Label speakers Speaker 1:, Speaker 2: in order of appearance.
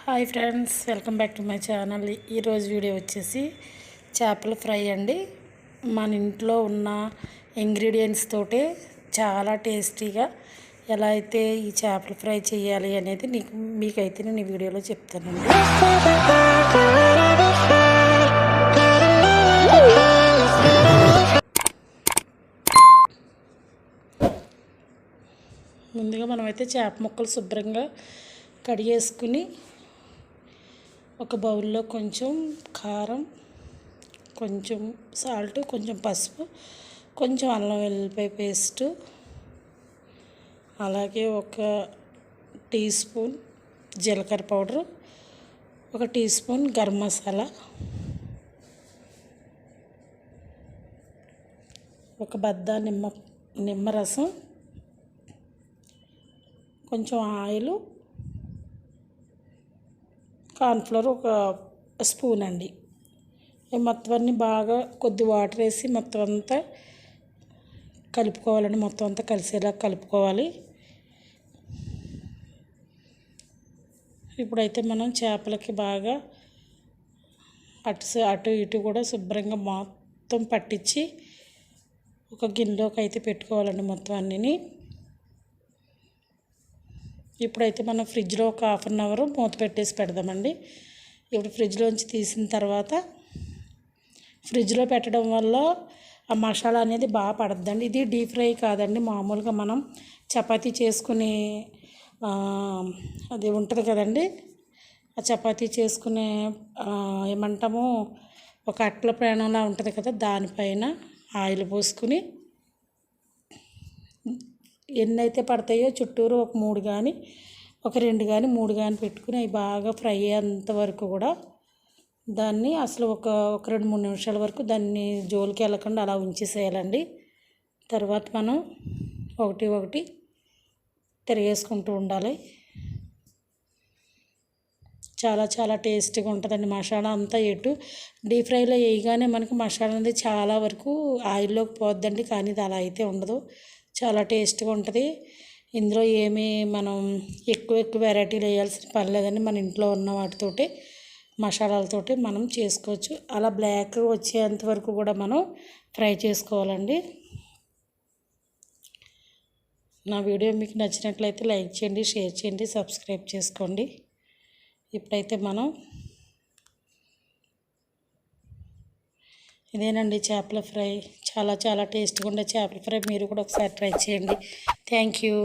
Speaker 1: Hi friends, welcome back to my channel. ఈరోజు video వచ్చేసి చేపల ఫ్రై అండి. మన ఇంట్లో ఉన్న ఇంగ్రీడియంట్స్ తోటే చాలా టేస్టీగా ఎలా అయితే ఈ చేపల ఫ్రై చేయాలి అనేది మీకైతే నేను ఈ వీడియోలో చెప్తానండి. ముందుగా మనమైతే చేప ముక్కలు శుభ్రంగా కడిగేసుకుని ఒక బౌల్లో కొంచెం కారం, కొంచెం సాల్ట్, కొంచెం పసుపు, కొంచెం అల్లం వెల్లుల్లిపాయ పేస్టు, అలాగే ఒక టీ స్పూన్ జీలకర్ర పౌడరు, ఒక టీ స్పూన్ గరం మసాలా, ఒక బద్ద నిమ్మరసం, కొంచెం ఆయిల్, కార్న్ఫ్లోర్ ఒక స్పూన్ అండి. మొత్తం అన్నీ బాగా కొద్ది వాటర్ వేసి మొత్తం అంతా కలుపుకోవాలండి. మొత్తం అంతా కలిసేలా కలుపుకోవాలి. ఇప్పుడైతే మనం చేపలకి బాగా అటు ఇటు కూడా శుభ్రంగా మొత్తం పట్టించి ఒక గిన్నెలోకి అయితే పెట్టుకోవాలండి మొత్తం అన్నీ. ఇప్పుడైతే మనం ఫ్రిడ్జ్లో ఒక 1/2 అవర్ మూత పెట్టేసి పెడదామండి. ఇప్పుడు ఫ్రిడ్జ్లోంచి తీసిన తర్వాత ఫ్రిడ్జ్లో పెట్టడం వల్ల ఆ మసాలా అనేది బాగా పడద్దండి. ఇది డీప్ ఫ్రై కాదండి, మామూలుగా మనం చపాతీ చేసుకునే అది ఉంటుంది కదండి, ఆ చపాతీ చేసుకునే ఏమంటాము ఒక అట్ల ప్రాణంలా ఉంటుంది కదా, దానిపైన ఆయిల్ పోసుకుని ఎన్ని అయితే పడతాయో చుట్టూరు ఒక 3 కానీ ఒక 2 కానీ 3 కానీ పెట్టుకుని అవి బాగా ఫ్రై అయ్యేంత వరకు కూడా దాన్ని అసలు ఒక 2-3 నిమిషాల వరకు దాన్ని జోలికి వెళ్ళకుండా అలా ఉంచేసేయాలండి. తర్వాత మనం ఒకటి తిరిగేసుకుంటూ ఉండాలి. చాలా చాలా టేస్టీగా ఉంటుందండి. మసాలా అంతా డీప్ ఫ్రైలో వేయగానే మనకి మసాలా అనేది చాలా వరకు ఆయిల్లోకి పోద్దండి, కానీ ఇది అలా అయితే ఉండదు. చాలా టేస్ట్గా ఉంటుంది. ఇందులో ఏమీ మనం ఎక్కువ వెరైటీలు వేయాల్సిన పని లేదండి. మన ఇంట్లో ఉన్న వాటితోటి మసాలాలతోటి మనం చేసుకోవచ్చు. అలా బ్లాక్ వచ్చేంత వరకు కూడా మనం ఫ్రై చేసుకోవాలండి. నా వీడియో మీకు నచ్చినట్లయితే లైక్ చేయండి, షేర్ చేయండి, సబ్స్క్రైబ్ చేసుకోండి. ఇప్పుడైతే మనం ఇదేనండి చేపల ఫ్రై. చాలా చాలా టేస్ట్గా ఉండే చేపల ఫ్రై. మీరు కూడా ఒకసారి ట్రై చేయండి. Thank you.